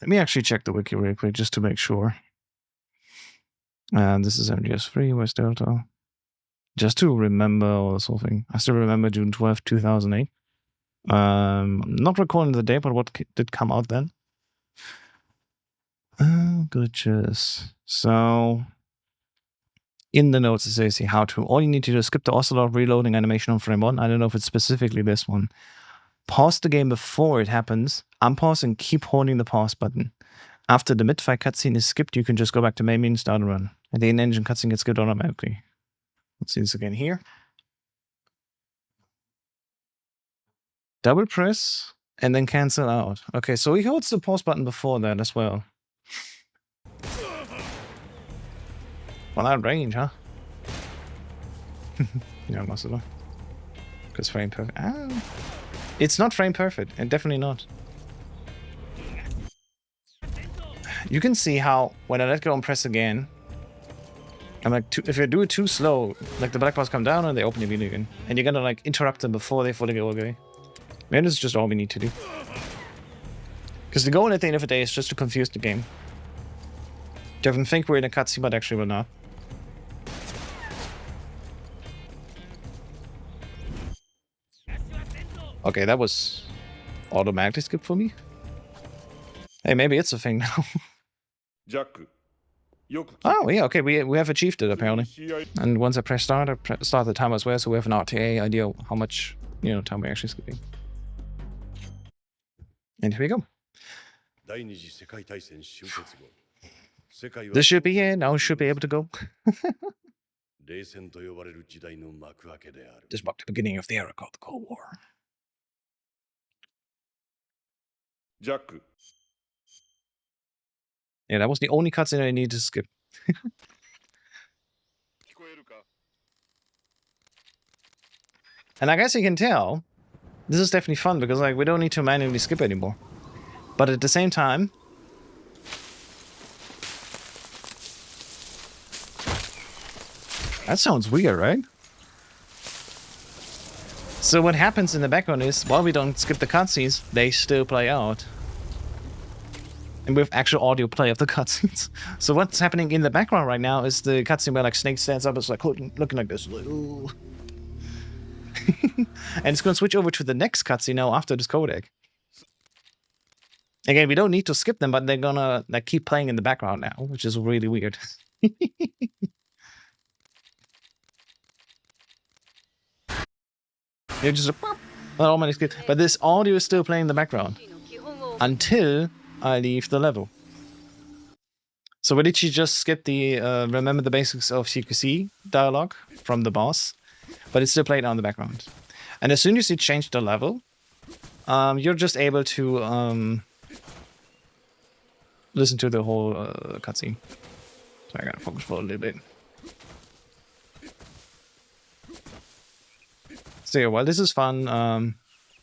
Let me actually check the wiki real quick just to make sure. And this is MGS3, where's Delta? Just to remember all this whole thing. I still remember June 12th, 2008. Not recalling the date, but what did come out then? Glitches. So, in the notes it says how to. All you need to do is skip the Ocelot reloading animation on frame 1. I don't know if it's specifically this one. Pause the game before it happens. Unpause and keep holding the pause button. After the mid-fight cutscene is skipped, you can just go back to main menu and start a run. And the in-engine cutscene gets skipped automatically. Let's see this again here. Double press and then cancel out. Okay, so he holds the pause button before that as well. Well, that range, huh? Yeah, must have. Because frame perfect. Ah, it's not frame perfect, and definitely not. You can see how when I let go and press again, I'm like, if I do it too slow, like the black bars come down and they open immediately again, and you're gonna like interrupt them before they fully go away. Maybe this is just all we need to do. Because the goal at the end of the day is just to confuse the game. To have them think we're in a cutscene, but actually we're not. Okay, that was automatically skipped for me. Hey, maybe it's a thing now. Oh, yeah, okay, we have achieved it, apparently. And once I press start, start the timer as well, so we have an RTA idea how much, time we're actually skipping. And here we go. This should be it, now we should be able to go. This marked the beginning of the era called the Cold War. Yeah, that was the only cutscene I needed to skip. And I guess you can tell, this is definitely fun because like we don't need to manually skip anymore. But at the same time, that sounds weird, right? So what happens in the background is, while we don't skip the cutscenes, they still play out. And we have actual audio play of the cutscenes. So what's happening in the background right now is the cutscene where like Snake stands up, it's like looking like this. Like, ooh. And it's going to switch over to the next cutscene now after this codec. Again, we don't need to skip them, but they're gonna like keep playing in the background now, which is really weird. You're just automatically skip, but this audio is still playing in the background until I leave the level. So we literally just skip the remember the basics of CQC dialogue from the boss, but it's still playing on the background. And as soon as you change the level, you're just able to listen to the whole cutscene. So I gotta focus for a little bit. So yeah, well, this is fun.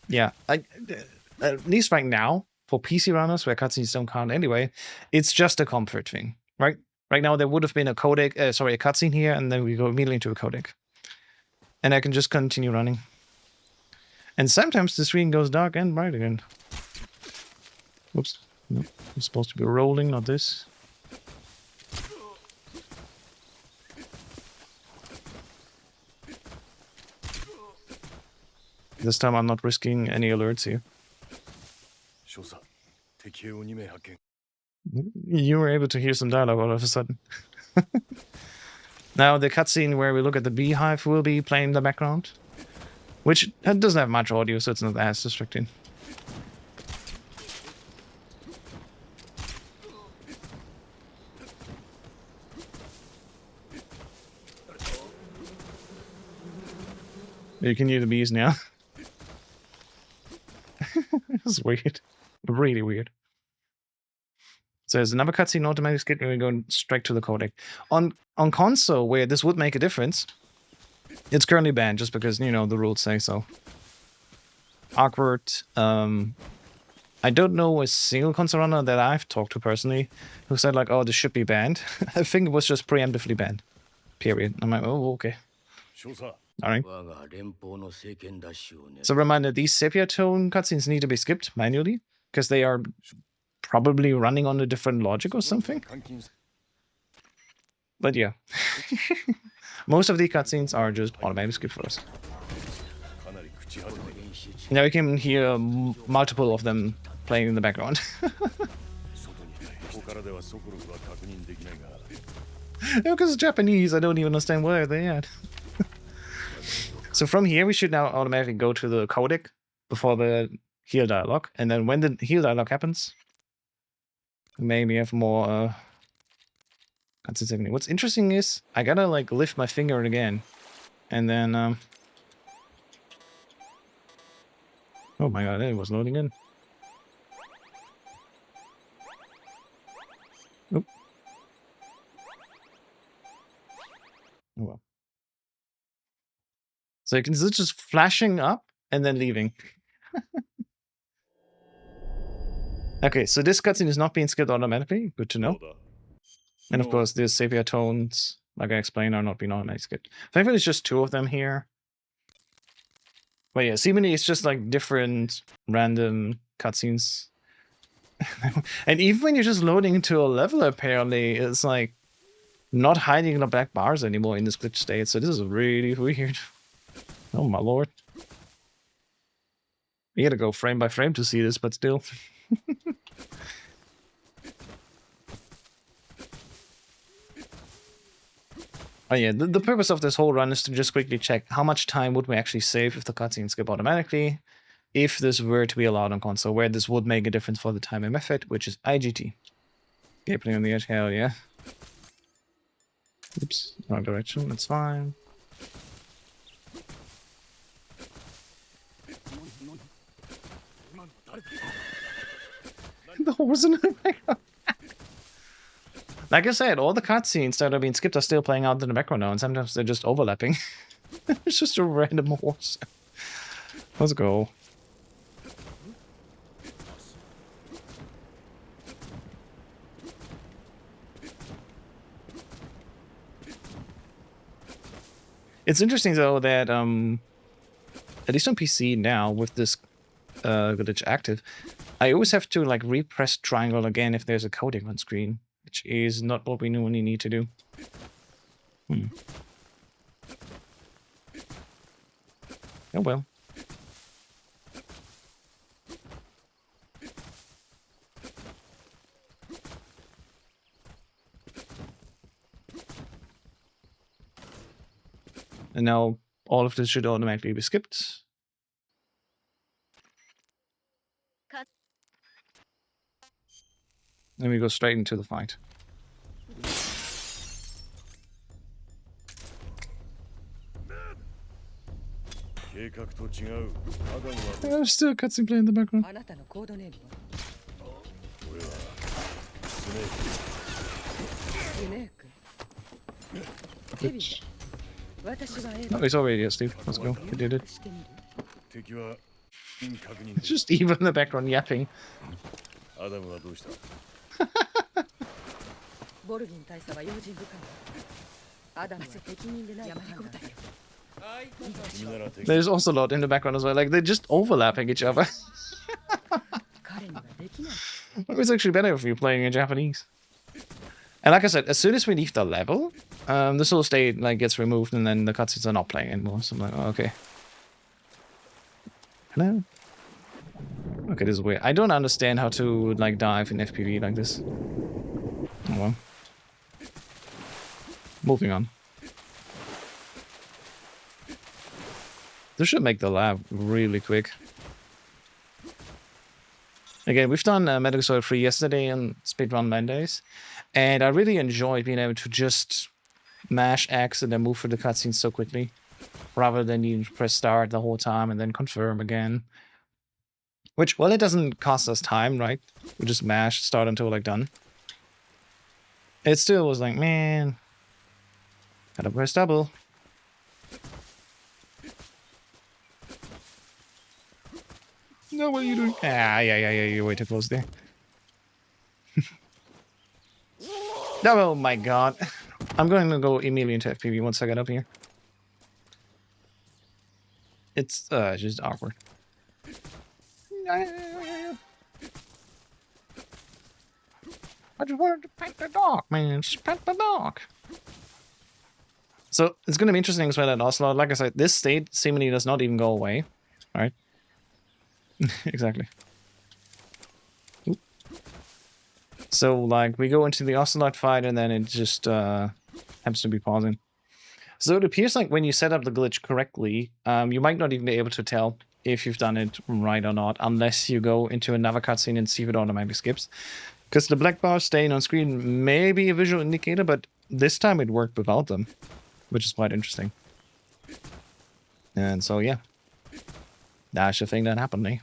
Yeah, at least right now, for PC runners where cutscenes don't count anyway, it's just a comfort thing, right? Right now there would have been a codec, a cutscene here, and then we go immediately into a codec. And I can just continue running. And sometimes the screen goes dark and bright again. Whoops. No, it's supposed to be rolling, not this. This time I'm not risking any alerts here. You were able to hear some dialogue all of a sudden. Now the cutscene where we look at the beehive will be playing in the background, which doesn't have much audio, so it's not as distracting. You can hear the bees now. This is weird. Really weird. So there's another cutscene automatically skipped and we're going straight to the codec. On console, where this would make a difference, it's currently banned just because, the rules say so. Awkward. I don't know a single console runner that I've talked to personally who said like, oh, this should be banned. I think it was just preemptively banned. Period. I'm like, oh, okay. Alright. So reminder, these sepia tone cutscenes need to be skipped manually because they are probably running on a different logic or something. But yeah, most of the cutscenes are just automatically skipped for us. Now you can hear multiple of them playing in the background. Because it's Japanese, I don't even understand where they're at. So from here, we should now automatically go to the codec before the heal dialogue. And then when the heal dialogue happens, maybe have more cutscenes. What's interesting is I gotta like lift my finger again. And then oh my god, it was loading in. Oop. Oh well. So you can see it's just flashing up and then leaving. Okay, so this cutscene is not being skipped automatically. Good to know. And of course, the sepia tones, like I explained, are not being automatically skipped. Thankfully, it's just 2 of them here. But yeah, seemingly it's just like different random cutscenes. And even when you're just loading into a level, apparently, it's like not hiding the black bars anymore in this glitch state. So this is really weird. Oh my lord. You gotta go frame by frame to see this, but still. Oh yeah, the purpose of this whole run is to just quickly check how much time would we actually save if the cutscenes skip automatically, if this were to be allowed on console, where this would make a difference for the timer method, which is IGT. Gameplay on the edge, hell yeah. Oops, wrong direction, that's fine. The horse in the background. Like I said, all the cutscenes that are being skipped are still playing out in the background now, and sometimes they're just overlapping. It's just a random horse. Let's go. It's interesting though that at least on PC now with this glitch active, I always have to like repress triangle again if there's a codec on screen, which is not what we normally need to do. Oh well. And now all of this should automatically be skipped. Then we go straight into the fight. There's still a cutscene playing in the background. Which... No, he's already here, Steve. Let's go. We did it. It's just even in the background yapping. There's also a lot in the background as well. Like, they're just overlapping each other. It's actually better if you're playing in Japanese. And like I said, as soon as we leave the level, this whole state like gets removed, and then the cutscenes are not playing anymore. So I'm like, oh, okay. Hello. Okay, this is weird. I don't understand how to like dive in FPV like this. Oh well. Moving on. This should make the lab really quick. Again, we've done Metal Gear Solid 3 yesterday on speedrun Mondays, and I really enjoyed being able to just mash X and then move through the cutscenes so quickly, rather than needing to press start the whole time and then confirm again. Which, well, it doesn't cost us time, right? We just mash, start until like done. It still was like, man, gotta press double. No, what are you doing? Ah, yeah, you're way too close there. No, oh my god. I'm going to go immediately into FPV once I get up here. It's just awkward. I just wanted to pet the dog, man. Just pet the dog. So it's going to be interesting as well at Ocelot. Like I said, this state seemingly does not even go away. All right. Exactly. Oop. So, like, we go into the Ocelot fight, and then it just happens to be pausing. So it appears like when you set up the glitch correctly, you might not even be able to tell if you've done it right or not, unless you go into another cutscene and see if it automatically skips. Because the black bars staying on screen may be a visual indicator, but this time it worked without them, which is quite interesting. And so, yeah. That's the thing that happened, eh?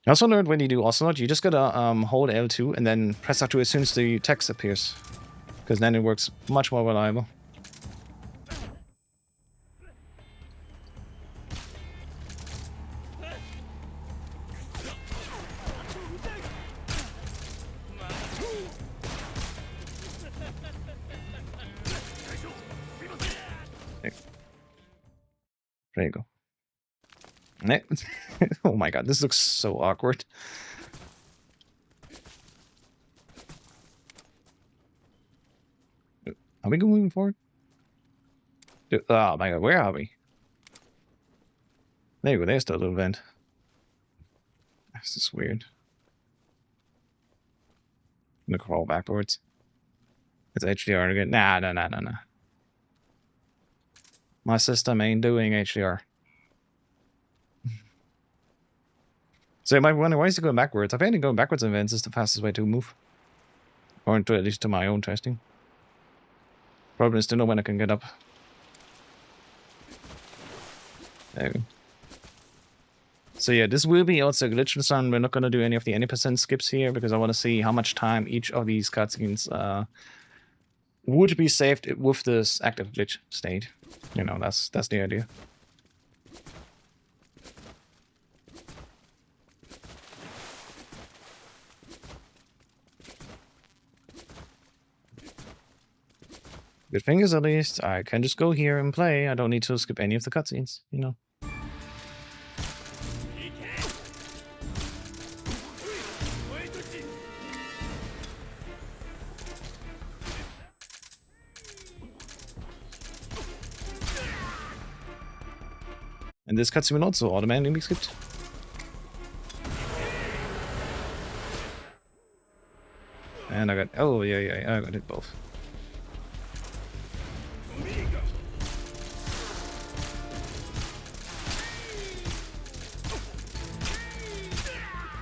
I also learned when you do Ocelot, you just gotta hold L2 and then press R2 as soon as the text appears. Because then it works much more reliable. There you go. Oh my god, this looks so awkward. Are we moving forward? Oh my god, where are we? There you go, there's the little vent. This is weird. I'm gonna crawl backwards. It's HDR again. Nah. My system ain't doing HDR. So you might wonder, why is it going backwards? Apparently going backwards in vents is the fastest way to move. Or at least to my own testing. Problem is to know when I can get up. There we go. So yeah, this will be also a glitch sun. We're not going to do any of the any percent skips here because I want to see how much time each of these cutscenes would be saved with this active glitch state. You know, that's the idea. Good thing is, at least, I can just go here and play. I don't need to skip any of the cutscenes, you know. And this cutscene will also automatically be skipped. And I got... Oh, yeah, I got it both.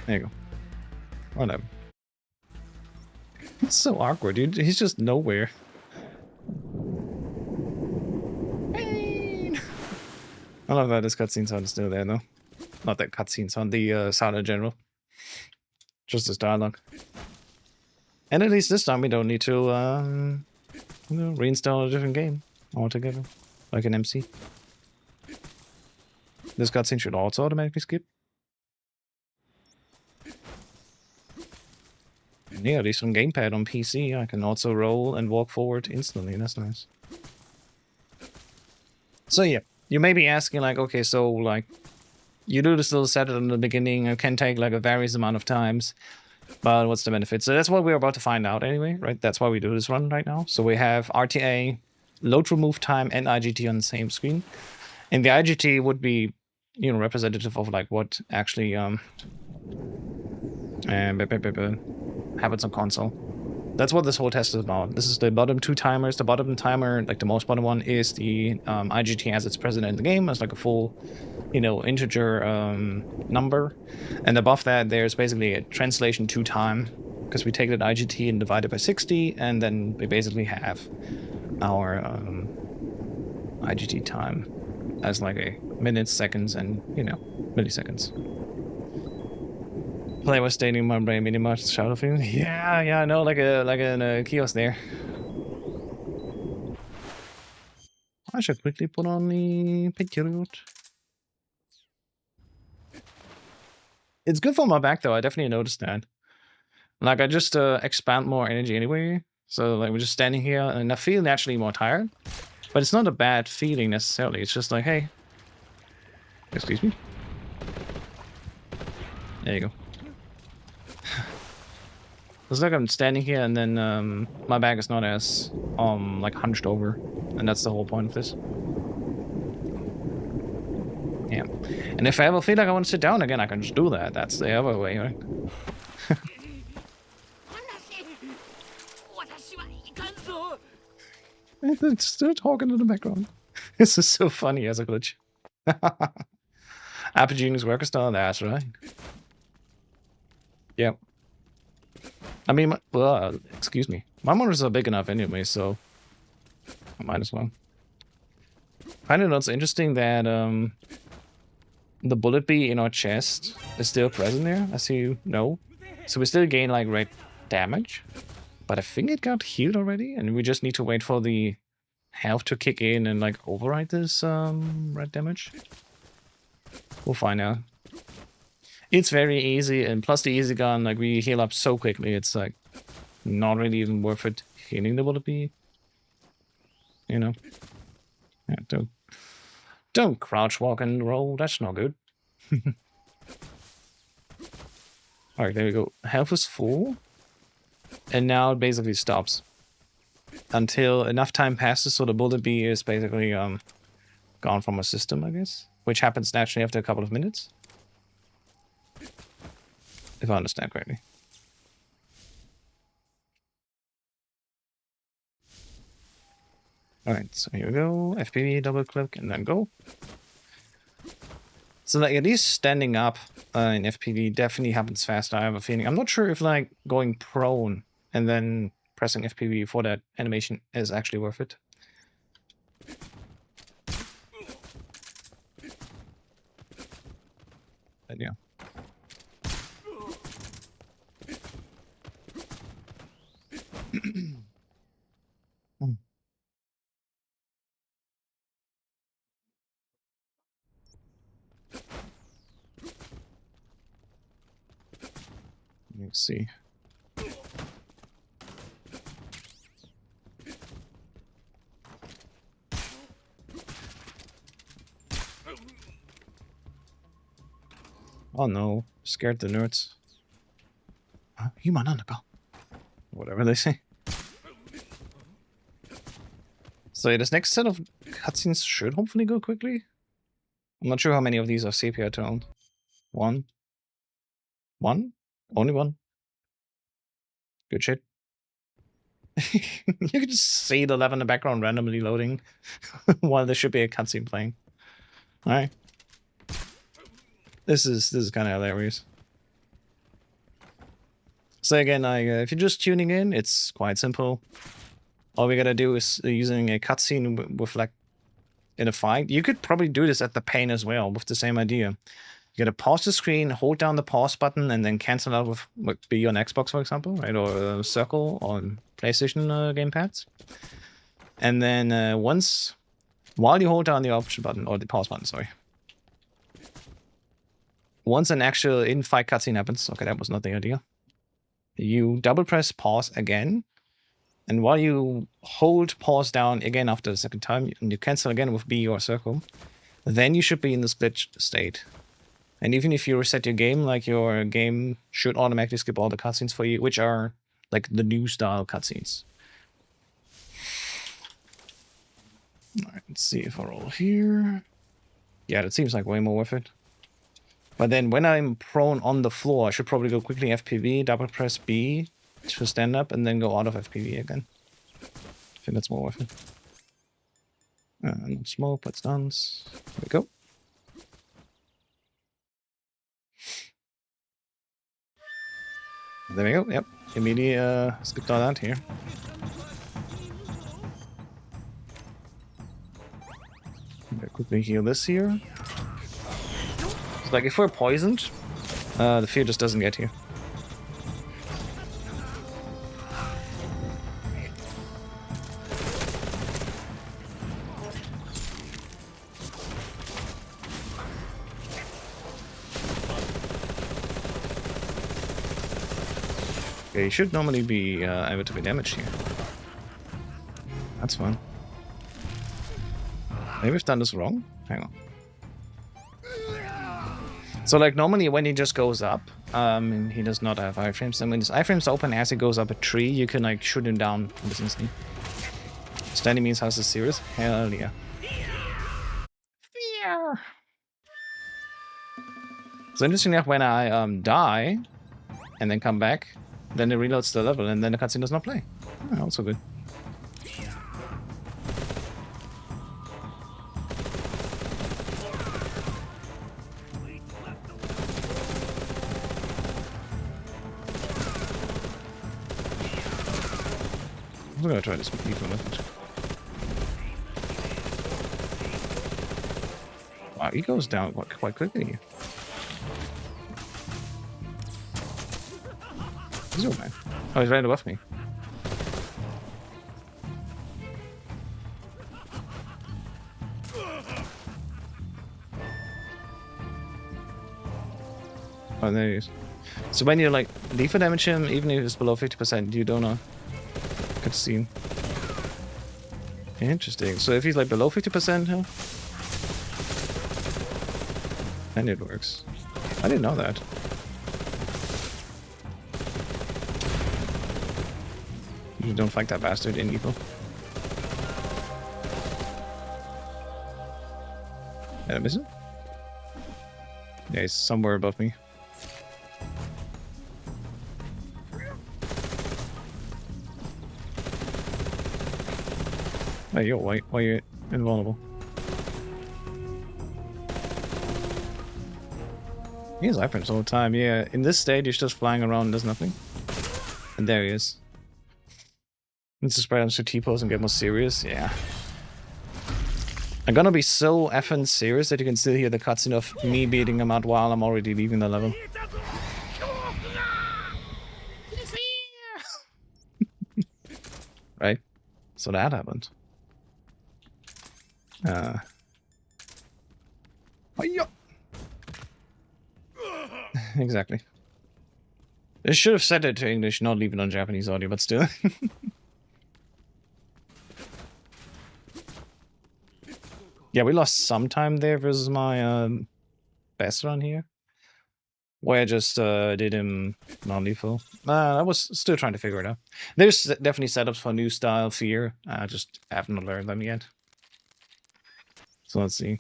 There you go. Whatever. It's so awkward, dude. He's just nowhere. Pain. I love that this cutscene sound is still there, though. Not that cutscene sound, the sound in general. Just this dialogue. And at least this time we don't need to you know, reinstall a different game altogether, like an MC. This cutscene should also automatically skip. And yeah, at least on gamepad on PC, I can also roll and walk forward instantly. That's nice. So yeah, you may be asking like, okay, so like, you do this little setup in the beginning. It can take like a various amount of times. But what's the benefit? So that's what we're about to find out anyway, right? That's why we do this run right now. So we have RTA, load remove time, and IGT on the same screen. And the IGT would be, you know, representative of like what actually happens on console. That's what this whole test is about. This is the bottom two timers. The bottom timer, like the most bottom one, is the IGT as it's present in the game. It's like a full, you know, integer number. And above that, there's basically a translation to time, because we take that IGT and divide it by 60, and then we basically have our IGT time as like a minutes, seconds, and, you know, milliseconds. Play was stating my brain mini much shadow film. Yeah, I know, like a kiosk there. I should quickly put on the Patriot. It's good for my back though. I definitely noticed that. Like I just expand more energy anyway. So like we're just standing here and I feel naturally more tired. But it's not a bad feeling necessarily. It's just like, hey. Excuse me. There you go. Looks like I'm standing here and then my back is not as like hunched over, and that's the whole point of this. Yeah, and if I ever feel like I want to sit down again, I can just do that. That's the other way, right? It's still talking in the background. This is so funny as a glitch. Apogenius worker style, that's right. Yeah. I mean, excuse me. My monitors are big enough anyway, so I might as well. Find it also interesting that the bullet bee in our chest is still present there, as you know. So we still gain like red damage. But I think it got healed already, and we just need to wait for the health to kick in and like override this red damage. We'll find out. It's very easy, and plus the easy gun, like we heal up so quickly, it's like not really even worth it healing the bullet bee. You know? Yeah, don't crouch walk and roll, that's not good. Alright, there we go. Health is full. And now it basically stops. Until enough time passes so the bullet bee is basically gone from our system, I guess. Which happens naturally after a couple of minutes. If I understand correctly. Alright, so here we go. FPV, double click, and then go. So like at least standing up in FPV definitely happens faster, I have a feeling. I'm not sure if like going prone and then pressing FPV for that animation is actually worth it. But yeah. Let's see. Oh no, scared the nerds. Whatever they say. So this next set of cutscenes should hopefully go quickly. I'm not sure how many of these are sepia toned. One? Only one? Good shit. You can just see the level in the background randomly loading while there should be a cutscene playing. Alright. This is kind of hilarious. So again, if you're just tuning in, it's quite simple. All we gotta do is using a cutscene with like in a fight. You could probably do this at the pane as well with the same idea. You gotta pause the screen, hold down the pause button, and then cancel out with what be on Xbox, for example, right, or circle on PlayStation gamepads. And then while you hold down the option button or the pause button, sorry. Once an actual in-fight cutscene happens, okay, that was not the idea. You double press pause again, and while you hold pause down again after the second time, and you cancel again with B or circle, then you should be in this glitched state. And even if you reset your game, like your game should automatically skip all the cutscenes for you, which are like the new style cutscenes. Alright, let's see if I roll here. Yeah, that seems like way more worth it. But then when I'm prone on the floor, I should probably go quickly FPV, double press B to stand up, and then go out of FPV again. I think that's more worth it. And smoke, let's dance. There we go. There we go, yep. Immediately skipped all that here. Quickly heal this here. So like if we're poisoned, the fear just doesn't get here. Okay, you should normally be able to be damaged here. That's fine. Maybe we've done this wrong? Hang on. So like normally when he just goes up, he does not have iframes. And when his iframes open as he goes up a tree, you can like shoot him down instantly. Standing means has a serious? Hell yeah. Yeah. So interesting enough, when I die and then come back, then it reloads the level and then the cutscene does not play. Oh, also good. I'm gonna try this lethal method. Wow, he goes down quite quickly. He's all man. Oh, he's right above me. Oh, there he is. So when you like lethal damage him, even if it's below 50%, you don't know. Good scene. Interesting. So if he's like below 50%, huh? Then it works. I didn't know that. You don't fight that bastard in lethal. Did I miss him? Yeah, he's somewhere above me. Hey, yo, why are you invulnerable? He has iframes all the time, yeah. In this state, he's just flying around and does nothing. And there he is. Needs to spread onto T-pose and get more serious, yeah. I'm gonna be so effing serious that you can still hear the cutscene of me beating him out while I'm already leaving the level. Right? So that happened. Exactly. They should have said it to English, not leave it on Japanese audio, but still. Yeah, we lost some time there versus my best run here. Where I just did him non-lethal. I was still trying to figure it out. There's definitely setups for new style fear. I just haven't learned them yet. So let's see.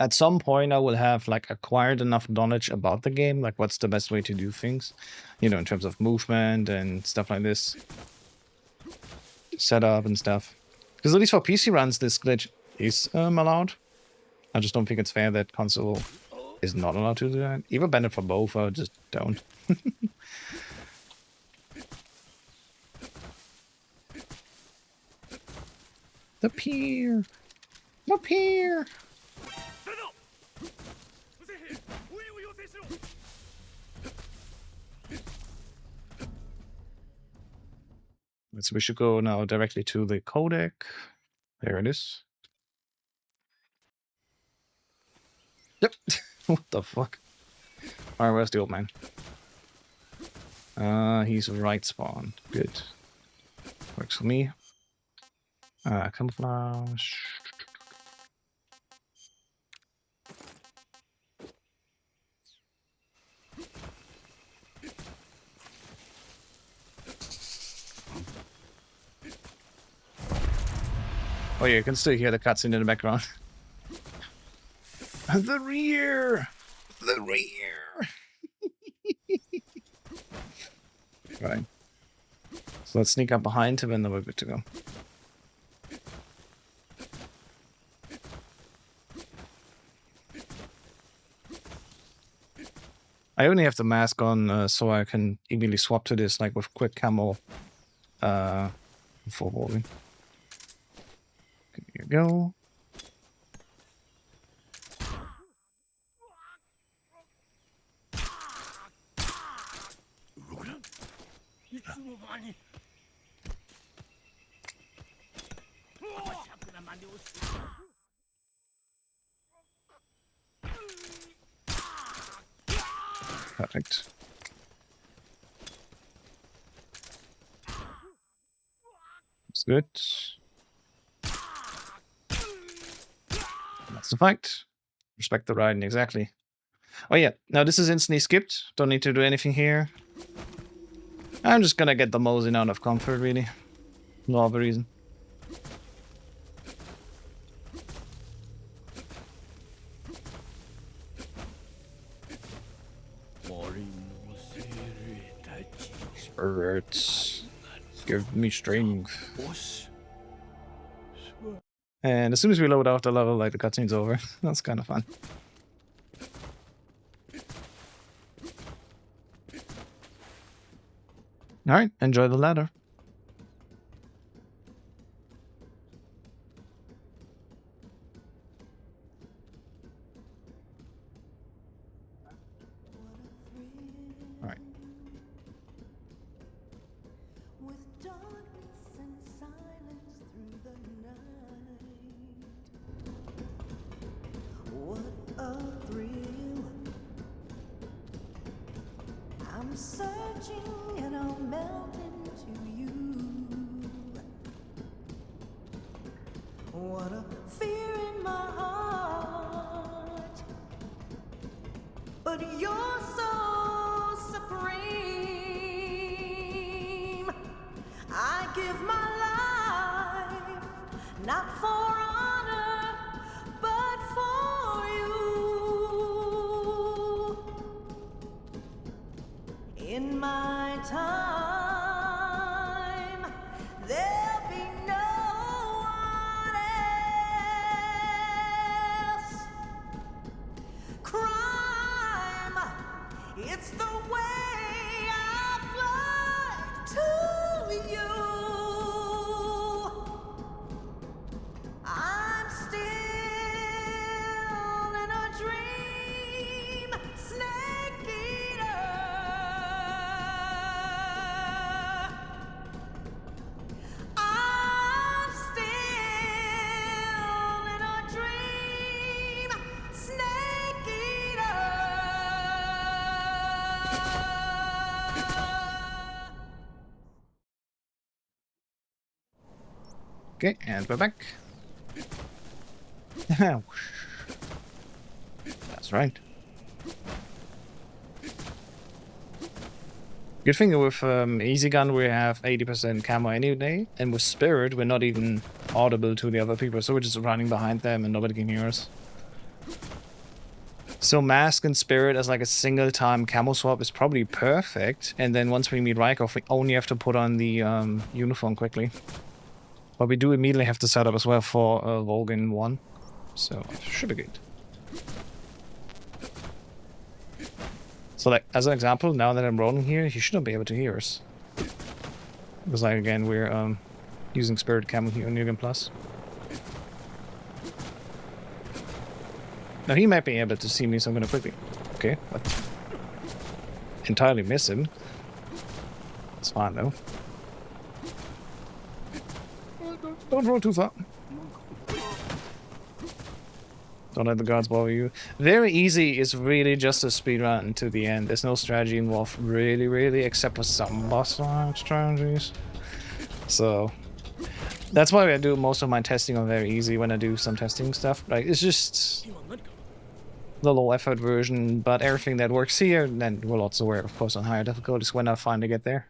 At some point, I will have like acquired enough knowledge about the game, like what's the best way to do things, you know, in terms of movement and stuff like this, setup and stuff. Because at least for PC runs, this glitch is allowed. I just don't think it's fair that console is not allowed to do that. Either ban it for both or just don't. The pier! The pier! So we should go now directly to the codec. There it is. Yep. What the fuck? Alright, where's the old man? He's right spawn. Good. Works for me. Camouflage. Oh yeah, you can still hear the cutscene in the background. The rear! The rear! Right. So let's sneak up behind him and then we're good to go. I only have the mask on so I can immediately swap to this like with quick camo before rolling. Here you go. Perfect. Good. That's the fight. Respect the riding, exactly. Oh yeah, now this is instantly skipped. Don't need to do anything here. I'm just gonna get the Mosing out of comfort, really. No other reason. Spirits, give me strength. And as soon as we load out the level, like, the cutscene's over. That's kind of fun. Alright, enjoy the ladder. Alright. I'm searching and I'll melt into you. What a fear in my heart, but you're so supreme. I give my life not for honor, but for you. In my time, there'll be no one else. Crime, it's the way I fly to you. I'm still in a dream, snake eater. I'm still in a dream, snake eater. Okay, and we're back. That's right. Good thing with Easy Gun we have 80% camo any day, and with Spirit we're not even audible to the other people, so we're just running behind them and nobody can hear us. So Mask and Spirit as like a single time camo swap is probably perfect, and then once we meet Rykov we only have to put on the uniform quickly. But we do immediately have to set up as well for 𝐿 1, so it should be good. So like, as an example, now that I'm rolling here, he shouldn't be able to hear us. Because like, again, we're using Spirit camo here on 𝐿 1+. Now he might be able to see me, so I'm gonna quickly... Okay, but... entirely miss him. It's fine though. Don't roll too far. Don't let the guards bother you. Very easy is really just a speedrun to the end. There's no strategy involved, really, except for some boss strategies. So that's why I do most of my testing on very easy when I do some testing stuff. Like, it's just the low effort version, but everything that works here then will also work, of course, on higher difficulties when I finally get there.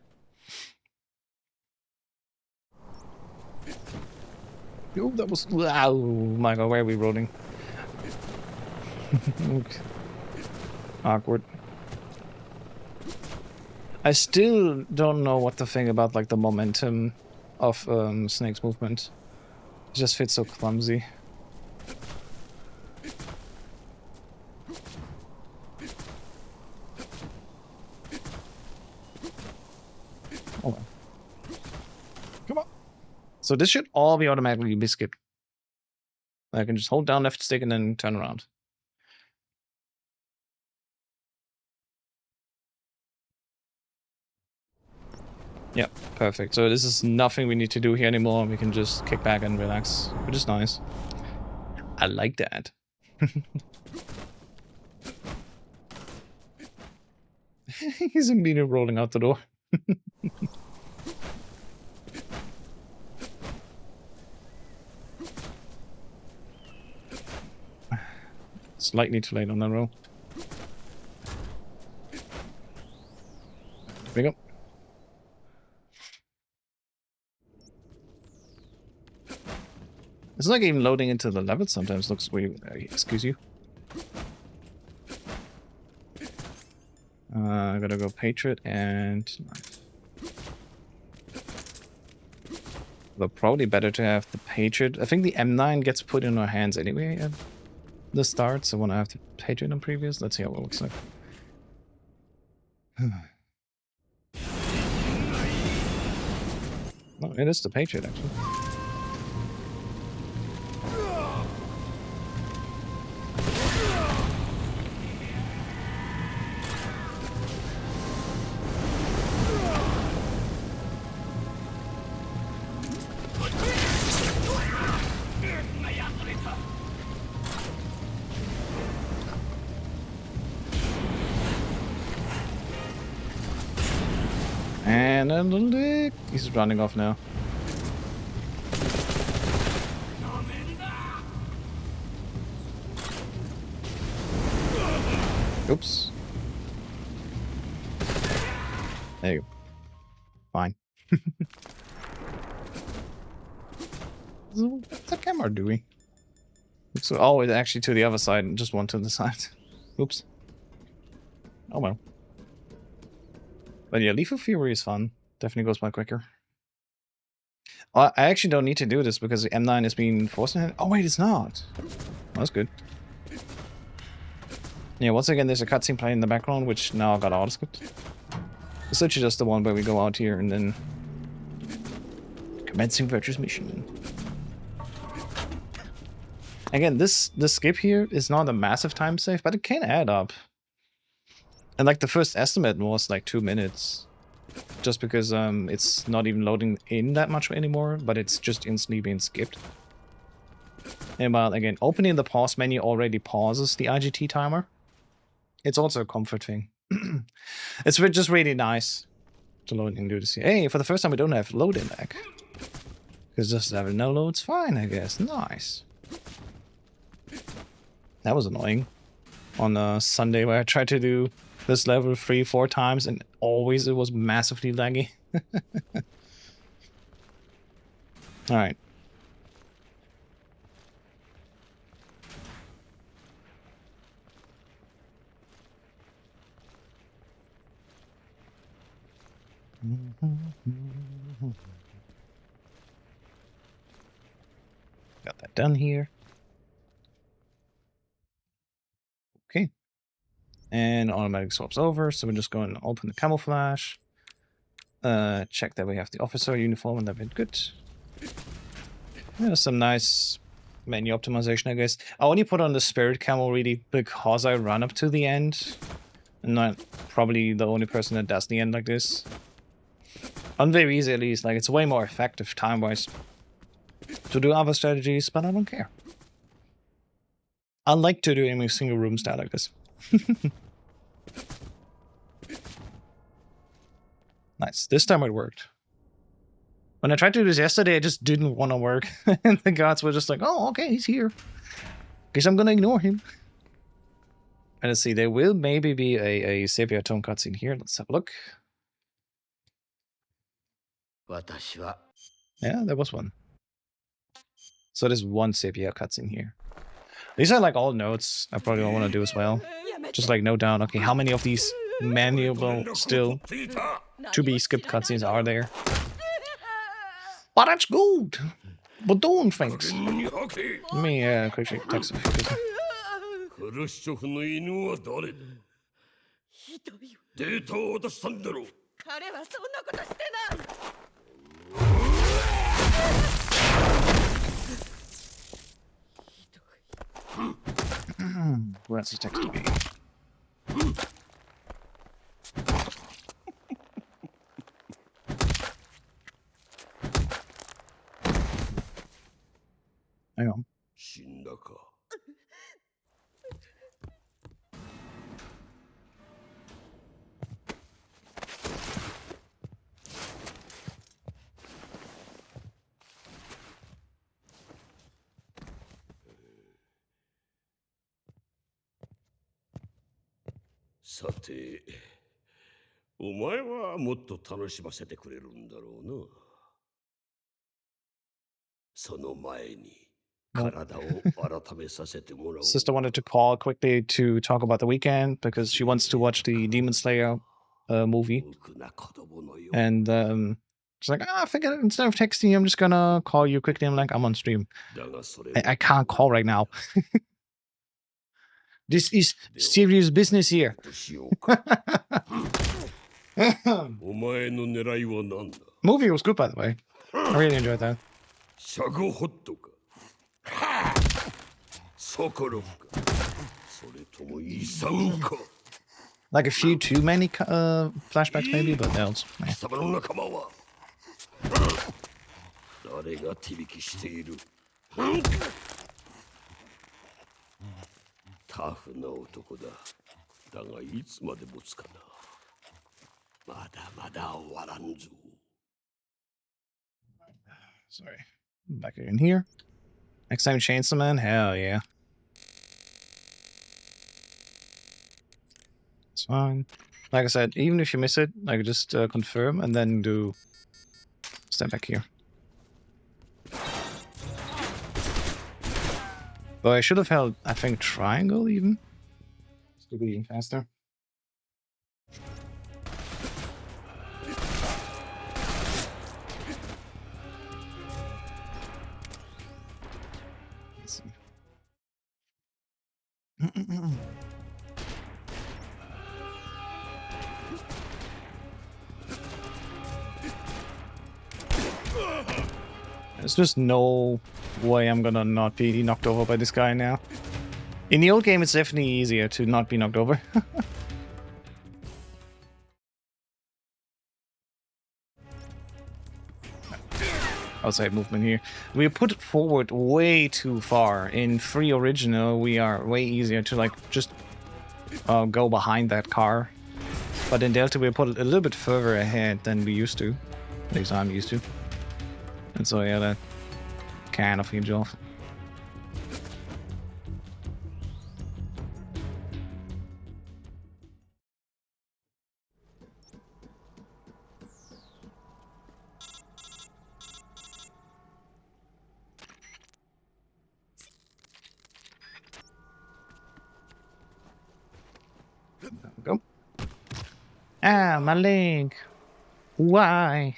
Oh, that was... Wow, my god, where are we rolling? Awkward. I still don't know what to think about like the momentum of Snake's movement. It just feels so clumsy. Oh. Come on. So this should all be automatically be skipped. I can just hold down left stick and then turn around. Yeah, perfect. So this is nothing we need to do here anymore. We can just kick back and relax, which is nice. I like that. He's immediately rolling out the door. Slightly too late on that roll. There we go. It's like even loading into the level sometimes looks weird. Excuse you. I gotta go Patriot and Knife. But probably better to have the Patriot. I think the M9 gets put in our hands anyway at the start, so when I have the Patriot on previous, let's see how it looks like. No, it is the Patriot actually. And a little dick. He's running off now. Oops. There you go. Fine. What's the camera doing? So, oh, it's actually to the other side and just one to the side. Oops. Oh well. But yeah, Lethal Fury is fun. Definitely goes by quicker. I actually don't need to do this because the M9 is being forced in. Oh wait, it's not. That's good. Yeah, once again, there's a cutscene playing in the background, which now got auto-skipped. It's literally just the one where we go out here and then... Commencing Virtuous Mission. Again, this skip here is not a massive time save, but it can add up. And like the first estimate was like 2 minutes. Just because it's not even loading in that much anymore, but it's just instantly being skipped. And while again, opening the pause menu already pauses the IGT timer. It's also a comfort thing. It's just really nice to load and do this. Hey, for the first time we don't have load in lag. Because just having no load's fine, I guess. Nice. That was annoying. On Sunday where I tried to do this level 3-4 times and always it was massively laggy. Alright. Got that done here. Okay. And automatic swaps over, so we're just going to open the camouflage. Check that we have the officer uniform and that been good. Yeah, some nice menu optimization, I guess. I only put on the spirit camo really because I run up to the end. I'm not probably the only person that does the end like this. On very easy at least, like it's way more effective time-wise to do other strategies, but I don't care. I like to do any single room style like this. Nice. This time it worked. When I tried to do this yesterday, it just didn't want to work. And the gods were just like, oh, okay, he's here. Guess I'm gonna ignore him. And let's see, there will maybe be a sepia tone cutscene here. Let's have a look. Yeah, there was one. So there's one sepia cutscene here. These are like all notes I probably don't want to do as well. Just like note down, okay, how many of these manual still to be skipped cutscenes are there? But that's good. We're doing things. Let me quickly text a few people. フルシチョフの犬は誰だひどいデータを渡したんだろう彼はそんなことしてない Where's the text to be? Hang on. 死んだかさて、お前はもっと楽しませてくれるんだろうな。その前に体を改めさせてもらおう。Sister wanted to call quickly to talk about the weekend because she wants to watch the Demon Slayer movie. And she's like, I think instead of texting you, I'm just gonna call you quickly. I'm like, I'm on stream. I can't call right now. This is serious business here. Movie was good, by the way. I really enjoyed that. Like a few too many flashbacks, maybe, but else. Sorry. Back in here. Next time, Chainsaw Man? Hell yeah. It's fine. Like I said, even if you miss it, like just confirm and then do step back here. Though I should have held, I think, triangle even. To be even faster. Let's see. There's just no way I'm gonna not be knocked over by this guy now. In the old game, it's definitely easier to not be knocked over. Outside movement here. We put forward way too far. In 3 original, we are way easier to like just go behind that car. But in Delta, we put it a little bit further ahead than we used to. At least I'm used to. And so yeah, that kind of hinge off. There we go. Ah, my leg. Why?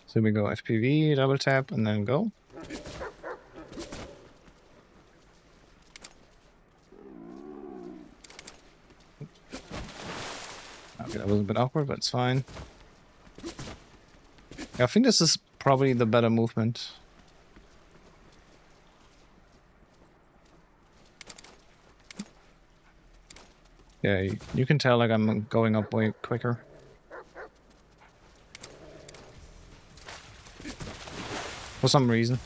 So we go FPV, double tap, and then go. Okay, that was a bit awkward, but it's fine. Yeah, I think this is probably the better movement. Yeah, you can tell like I'm going up way quicker. For some reason.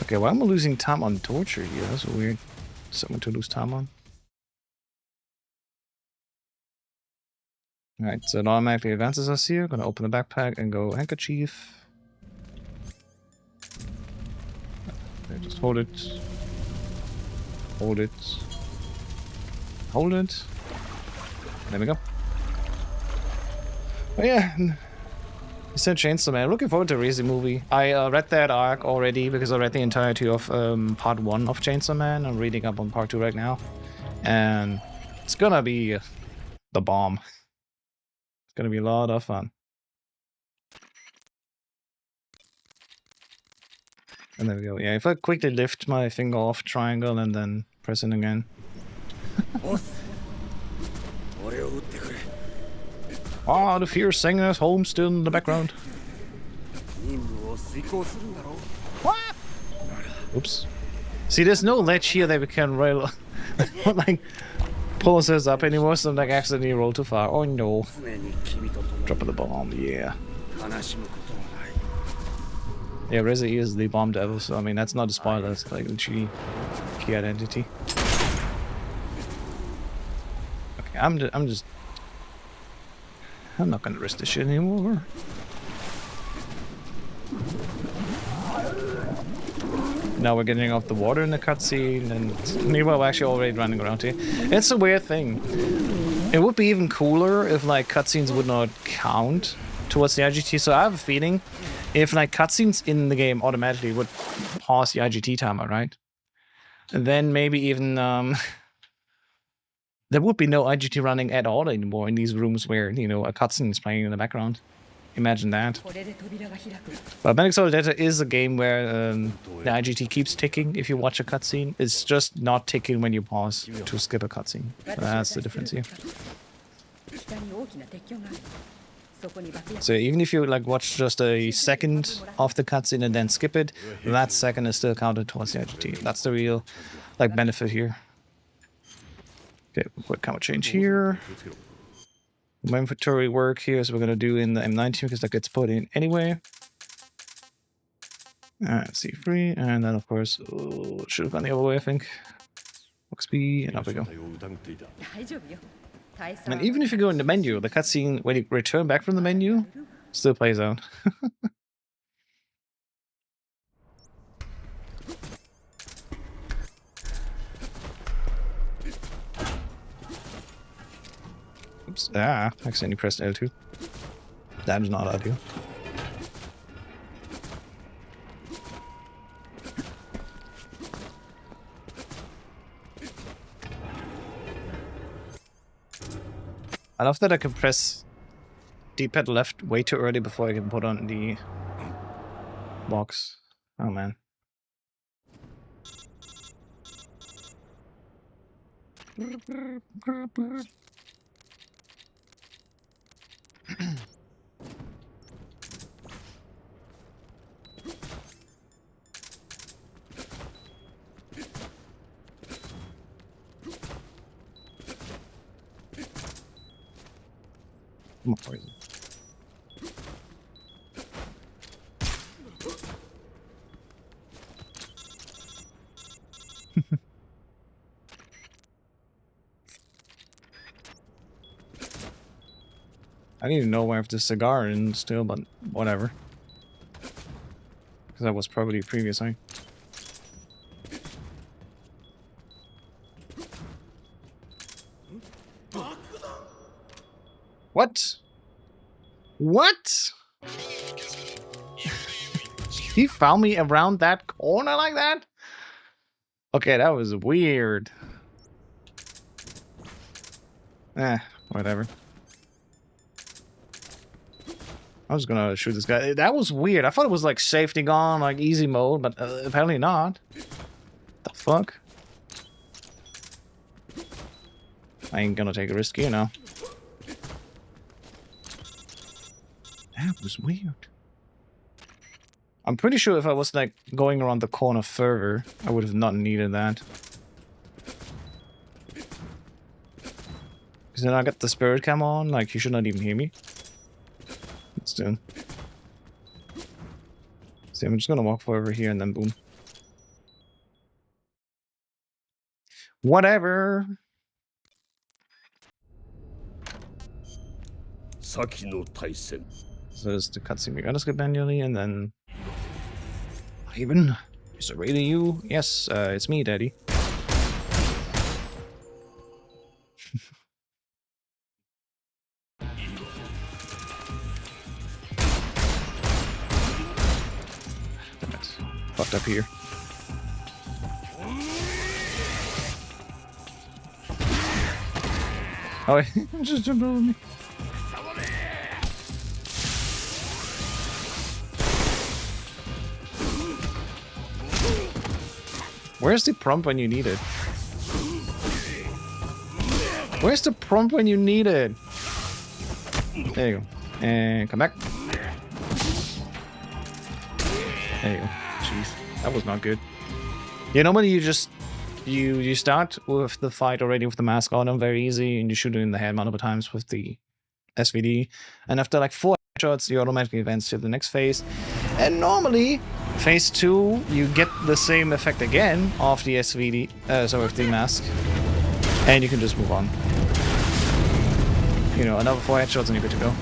Okay, why am I losing time on torture here? That's weird. Something to lose time on. Alright, so it automatically advances us here. Gonna open the backpack and go handkerchief. Okay, just hold it. Hold it. Hold it. There we go. But yeah. You said Chainsaw Man. Looking forward to the Reezy movie. I read that arc already because I read the entirety of part 1 of Chainsaw Man. I'm reading up on part 2 right now. And it's gonna be the bomb. It's gonna be a lot of fun. And there we go. Yeah, if I quickly lift my finger off triangle and then press it again. Ah, the fierce singing at home still in the background. What? Oops. See, there's no ledge here that we can roll. Like, pull us up anymore, so I'm like accidentally roll too far. Oh no. Drop of the bomb, yeah. Yeah, Rezi is the bomb devil, so I mean, that's not a spoiler, it's like literally key identity. Okay, I'm just I'm not gonna risk this shit anymore. Now we're getting off the water in the cutscene, and meanwhile we're actually already running around here. It's a weird thing. It would be even cooler if like cutscenes would not count towards the IGT. So I have a feeling if like cutscenes in the game automatically would pause the IGT timer, right? And then maybe even there would be no IGT running at all anymore in these rooms where, you know, a cutscene is playing in the background. Imagine that. But Manic Soul Data is a game where the IGT keeps ticking if you watch a cutscene. It's just not ticking when you pause to skip a cutscene. That's the difference here. So even if you like watch just a second of the cutscene and then skip it, that second is still counted towards the IGT. That's the real like benefit here. Okay, quick camera change here. My inventory work here is we're gonna do in the M19 because that gets put in anyway. C3, and then of course should have gone the other way, I think. XP, and up we go. And even if you go in the menu, the cutscene when you return back from the menu still plays out. Oops. I accidentally pressed L2. That is not ideal. I love that I can press D-pad left way too early before I can put on the box. Oh man. More poison. I don't even know where I have the cigar in still, but whatever. Because that was probably previous, right? What? What? He found me around that corner like that? Okay, that was weird. Whatever. I was gonna shoot this guy. That was weird. I thought it was like safety gone, like easy mode, but apparently not. The fuck? I ain't gonna take a risk here now. That was weird. I'm pretty sure if I was like going around the corner further, I would have not needed that. Because then I got the spirit cam on, like you should not even hear me. Let's do. See, I'm just gonna walk over here and then boom. Whatever. So there's the cutscene we gotta skip manually, and then Ivan, is it really you? Yes, it's me, Daddy. Damn it. Fucked up here. Oh, wait. Just jumped over me. Where's the prompt when you need it? Where's the prompt when you need it? There you go. And come back. There you go. Jeez, that was not good. Yeah, normally you just you start with the fight already with the mask on them very easy, and you shoot it in the head multiple times with the SVD. And after like 4 shots, you automatically advance to the next phase. And normally, phase 2, you get the same effect again of the SVD, sorry, of the mask, and you can just move on. You know, another 4 headshots and you're good to go.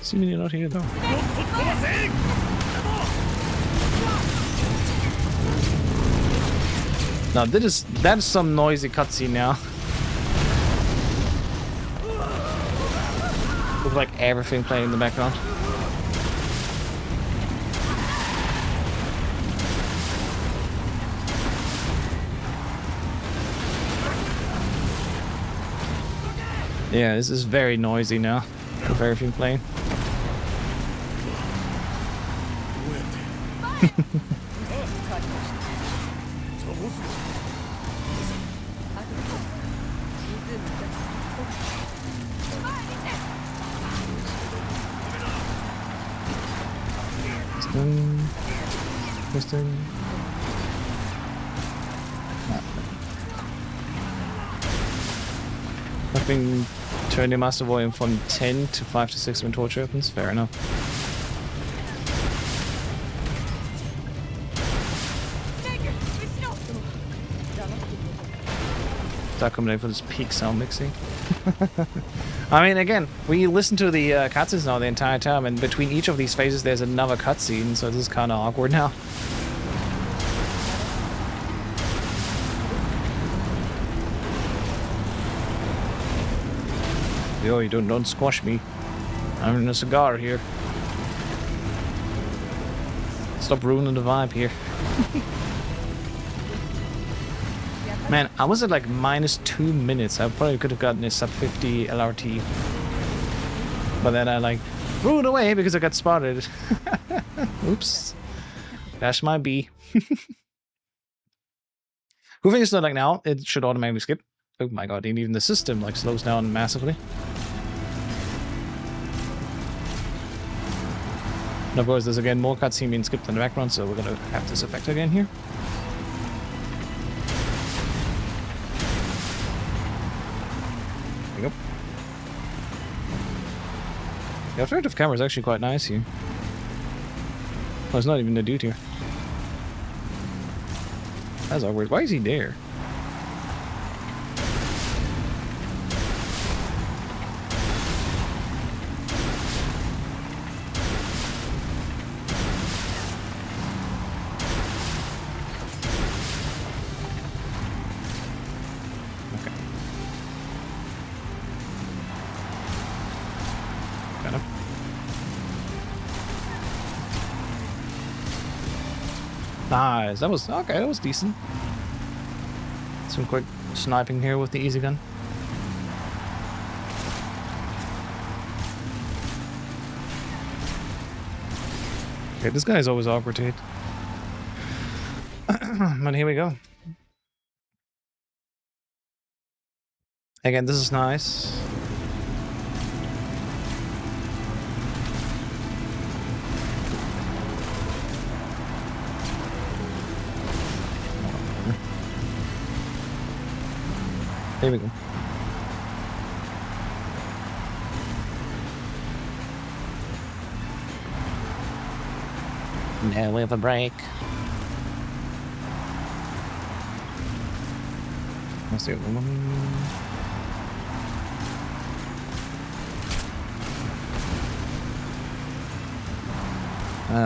Seemingly not here though. Now that is some noisy cutscene now. With like everything playing in the background. Yeah, this is very noisy now with everything playing. Piston. I think turn your master volume from 10 to 5 to 6 when torch opens. Fair enough. Start coming in for this peak sound mixing. I mean, again, we listen to the cutscenes now the entire time, and between each of these phases there's another cutscene, so this is kind of awkward now. Yo, you don't squash me. I'm in a cigar here. Stop ruining the vibe here. Man, I was at like -2 minutes. I probably could have gotten a sub 50 LRT. But then I like threw it away because I got spotted. Oops. That's my B. Cool thing is that like now it should automatically skip. Oh my god, and even the system like slows down massively. And of course there's again more cutscene being skipped in the background, so we're gonna have this effect again here. There we go. The alternative camera is actually quite nice here. Oh, it's not even a dude here. That's awkward. Why is he there? Okay. Got him. Nice. That was okay. That was decent. Some quick sniping here with the easy gun. Okay, this guy is always awkward to hit. But here we go. Again, this is nice. There we go. Now we have a break. Let's see one.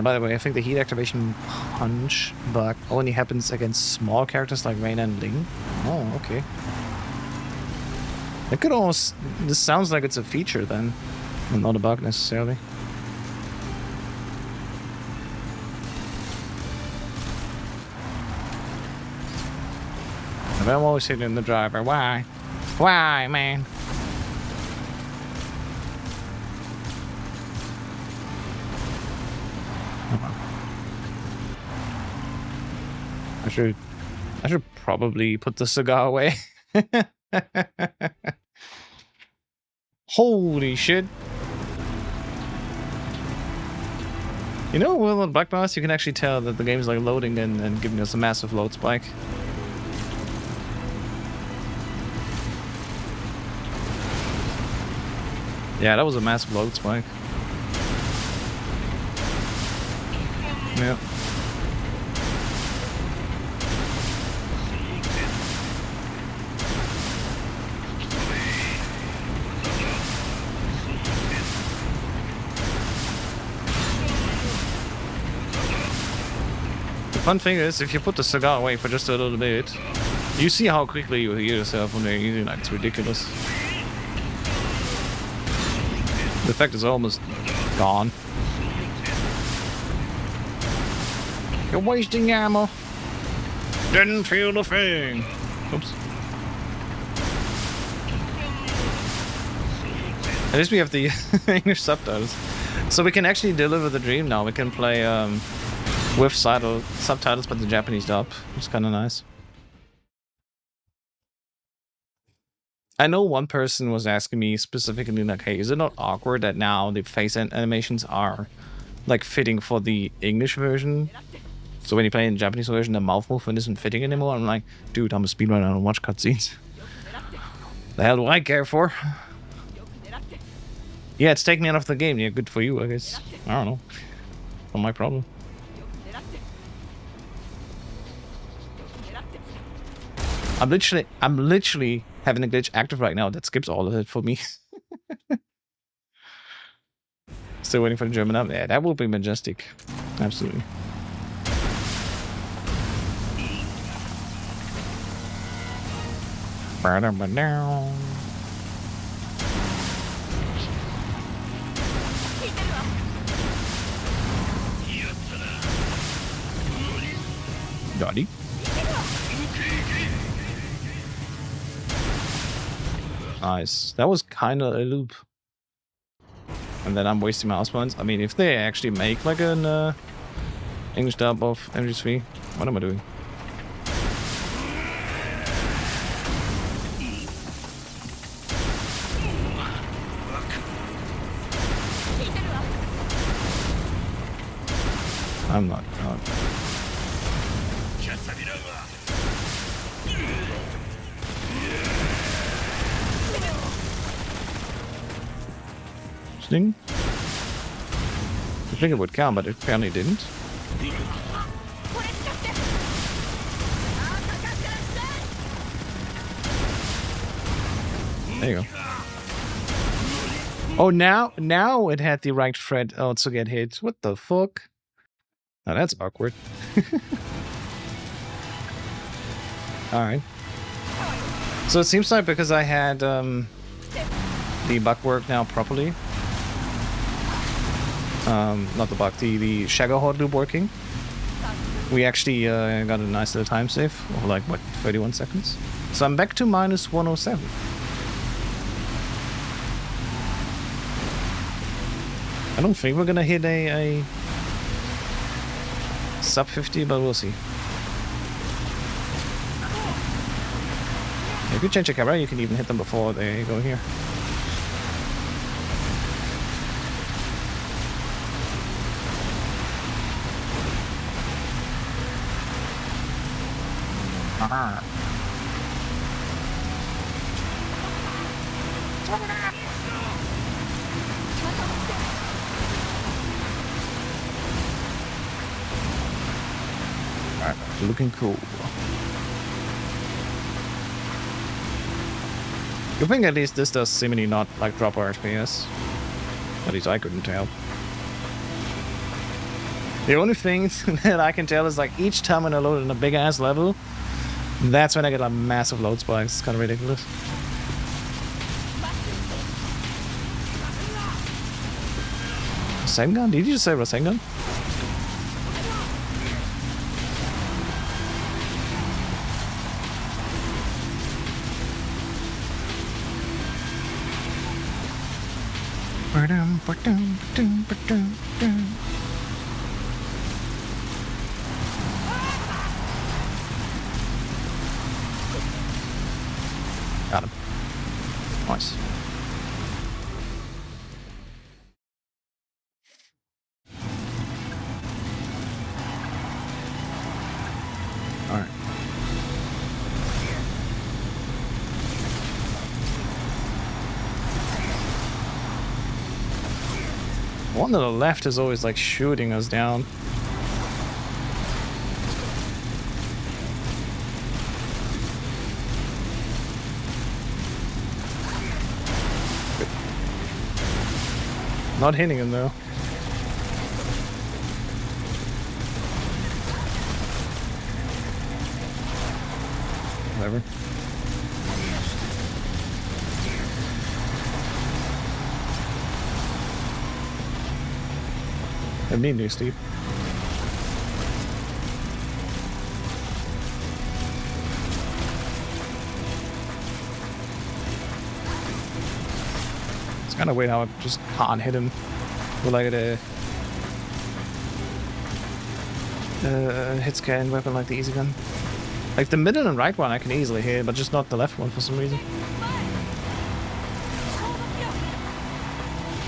By the way, I think the heat activation punch bug only happens against small characters like Reina and Ling. Oh, okay. It could almost... This sounds like it's a feature then, and not a bug necessarily. But I'm always hitting the driver. Why? Why, man? I should probably put the cigar away. Holy shit. You know, well, on Black Mouse, you can actually tell that the game is like loading and giving us a massive load spike. Yeah, that was a massive load spike. Yep. fun thing is, if you put the cigar away for just a little bit, you see how quickly you heal yourself when they're using, like, it's ridiculous. The effect is almost gone. You're wasting ammo. Didn't feel the thing. Oops. At least we have the English subtitles. So we can actually deliver the dream now. We can play with subtitles, but the Japanese dub. It's kind of nice. I know one person was asking me specifically, like, hey, is it not awkward that now the face animations are, like, fitting for the English version? So when you play in the Japanese version, the mouth movement isn't fitting anymore. I'm like, dude, I'm a speedrunner, I don't watch cutscenes. The hell do I care for? Yeah, it's taking me out of the game. Yeah, good for you, I guess. I don't know. Not my problem. I'm literally having a glitch active right now that skips all of it for me. Still waiting for the German up. Yeah, that will be majestic. Absolutely. Daddy. Nice. That was kind of a loop. And then I'm wasting my house points. I mean, if they actually make like an English dub of MG3, what am I doing? I'm not. Sting? I think it would count, but it apparently didn't. There you go. Oh, now it had the right thread to get hit. What the fuck? Now that's awkward. Alright. So it seems like because I had the bug work now properly. Not the bug, the Shagger Horde loop working. We actually got a nice little time save of like, what, 31 seconds? So I'm back to minus 107. I don't think we're gonna hit a sub 50, but we'll see. If you change your camera, you can even hit them before they go here. Alright, looking cool. Good thing at least this does seemingly not like drop our FPS. At least I couldn't tell. The only thing that I can tell is like each time when I load in a big ass level, that's when I get a massive load spikes. It's kind of ridiculous. Rasengan? Did you just say Rasengan? Got him. Nice. Alright. One to the left is always like shooting us down. Not hitting him though. Whatever. I mean, you Steve. It's kind of weird how I just can't hit him with like a hit scan weapon like the easy gun. Like the middle and right one I can easily hit, but just not the left one for some reason.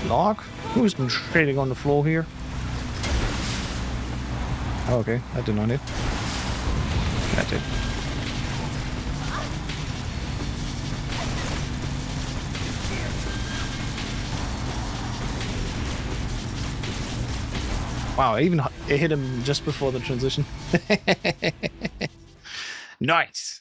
Lock? Who's been shading on the floor here? Oh, okay, I did not hit. That did. Wow, it hit him just before the transition. Nice.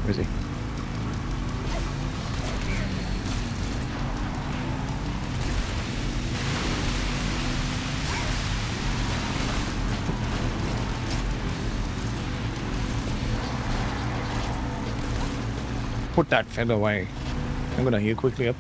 Where is he? Put that feather away. I'm gonna heal quickly up.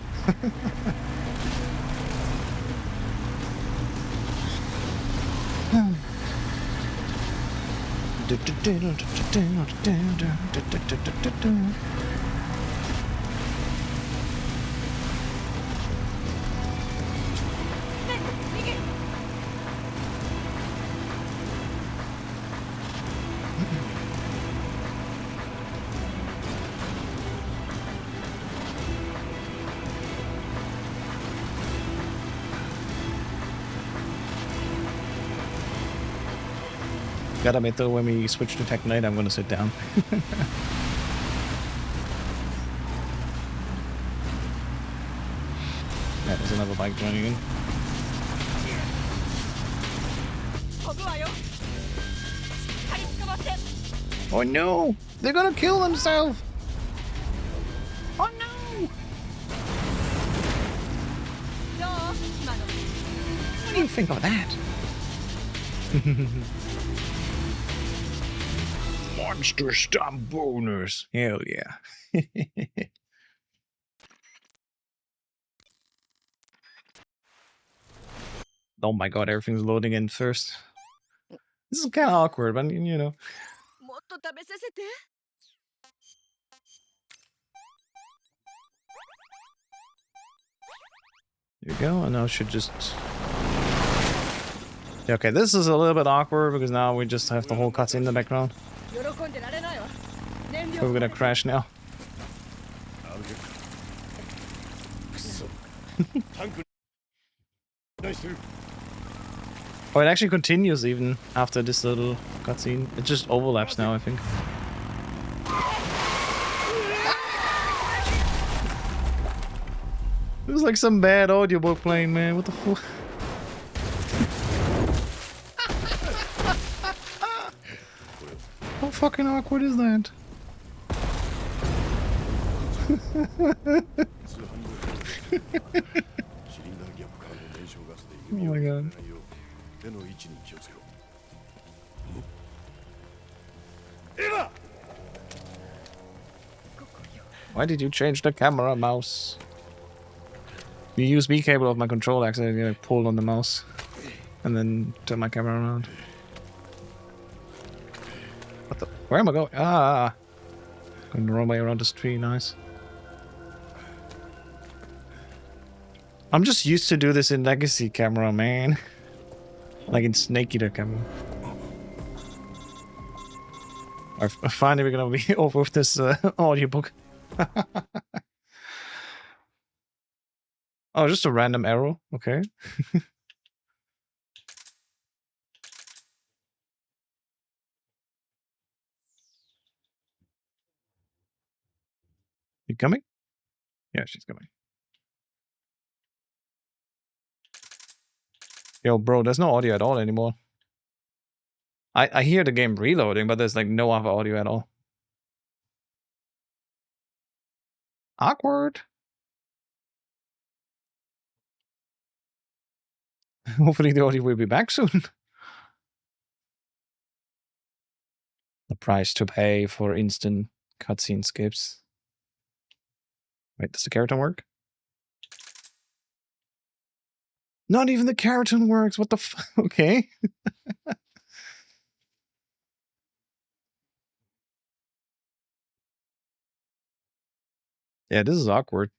Gotta admit though, when we switch to Tech Knight, I'm gonna sit down. Yeah, there's another bike joining in. Oh no! They're gonna kill themselves! Oh no! What do you think of that? Monster Stomp boners. Hell yeah. Oh my god, everything's loading in first. This is kind of awkward, but you know. There you go, and now it should just... Okay, this is a little bit awkward because now we just have the whole cutscene in the background. We're gonna crash now. Oh, it actually continues even after this little cutscene. It just overlaps now, I think. It was like some bad audiobook playing, man. What the fuck? How fucking awkward is that? Oh my god. Why did you change the camera mouse? The USB cable of my controller accidentally pulled on the mouse and then turn my camera around. What the? Where am I going? Ah! Going the wrong way around this tree, nice. I'm just used to do this in Legacy camera, man. Like in Snake Eater camera. Finally, we're gonna be over with this audiobook. Oh, just a random arrow. Okay. You coming? Yeah, she's coming. Yo, bro, there's no audio at all anymore. I hear the game reloading, but there's like no other audio at all. Awkward. Hopefully the audio will be back soon. The price to pay for instant cutscene skips. Wait, does the 𝐾𝐮 work? Not even the 𝐾𝐮 works. What the f? Okay. Yeah, this is awkward.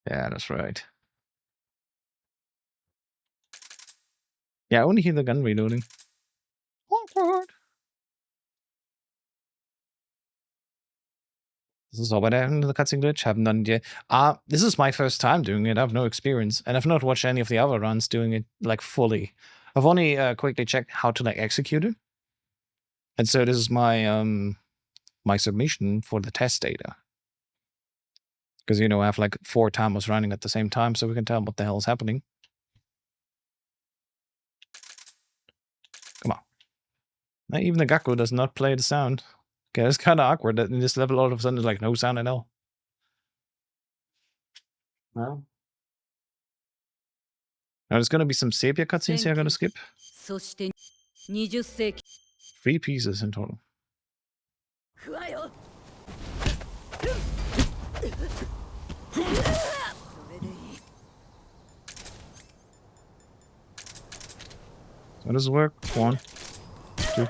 Yeah, that's right. Yeah, I only hear the gun reloading. Awkward. This is all what happened to the cutscene glitch. Haven't done it yet. This is my first time doing it. I have no experience, and I've not watched any of the other runs doing it like fully. I've only quickly checked how to like execute it, and so this is my my submission for the test data. Because you know I have like 4 timers running at the same time, so we can tell what the hell is happening. Come on. Even the Gakko does not play the sound. Okay, it's kind of awkward that in this level all of a sudden there's like no sound at all. No. Now there's gonna be some sepia cutscenes here I'm gonna skip. 3 pieces in total. So does it work? 1, 2.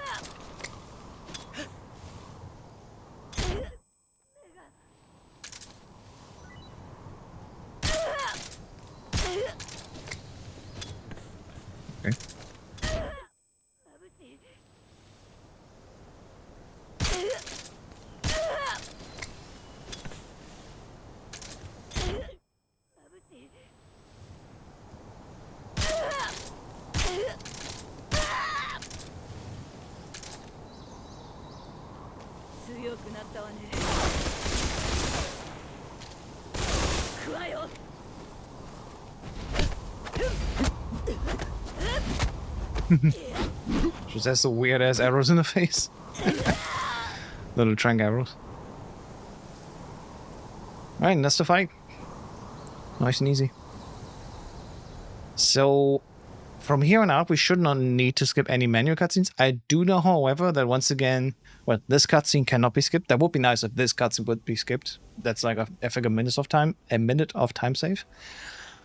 Okay. Just has the weird ass arrows in the face. Little trank arrows. Alright, that's the fight. Nice and easy. So from here on out, we should not need to skip any menu cutscenes. I do know, however, that once again, well, this cutscene cannot be skipped. That would be nice if this cutscene would be skipped. That's like I think a minute of time save.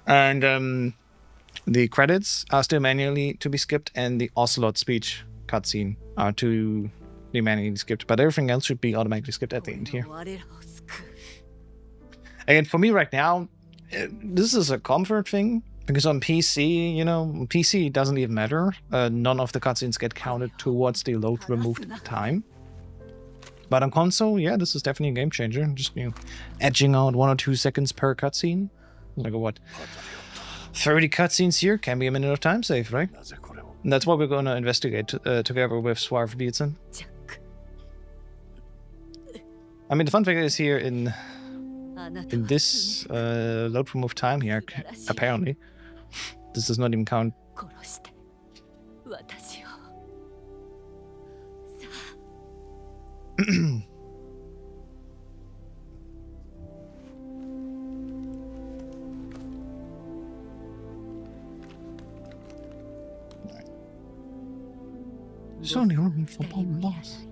And the credits are still manually to be skipped, and the Ocelot speech cutscene are to be manually skipped, but everything else should be automatically skipped at the end here. Again, for me right now, this is a comfort thing, because on PC, you know, PC doesn't even matter. None of the cutscenes get counted towards the load removed time. But on console, yeah, this is definitely a game changer. Just, you know, edging out 1 or 2 seconds per cutscene. Like what? 30 cutscenes here can be a minute of time save, right? And that's what we're going to investigate together with 𝐶𝐶. I mean, the fun thing is here in this load remove time here, apparently, this does not even count. There's only room for one boss.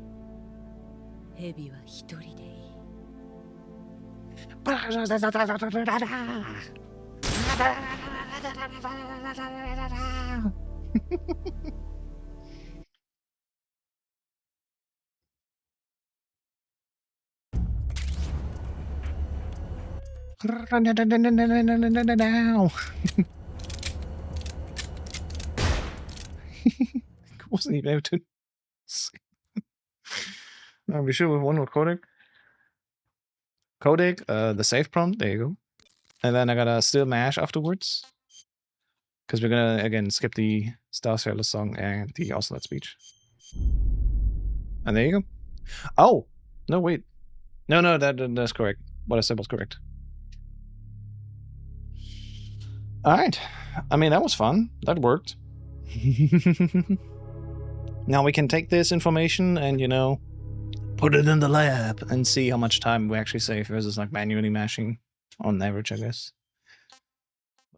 Wasn't even able to. I'll be sure with one more codec. The save prompt, there you go. And then I gotta still mash afterwards. Because we're gonna, again, skip the Star Sailor song and the Ocelot speech. And there you go. Oh! No, wait. No, that's correct. What I said was correct. Alright. I mean, that was fun. That worked. Now we can take this information and, you know, put it in the lab and see how much time we actually save versus like manually mashing on average, I guess.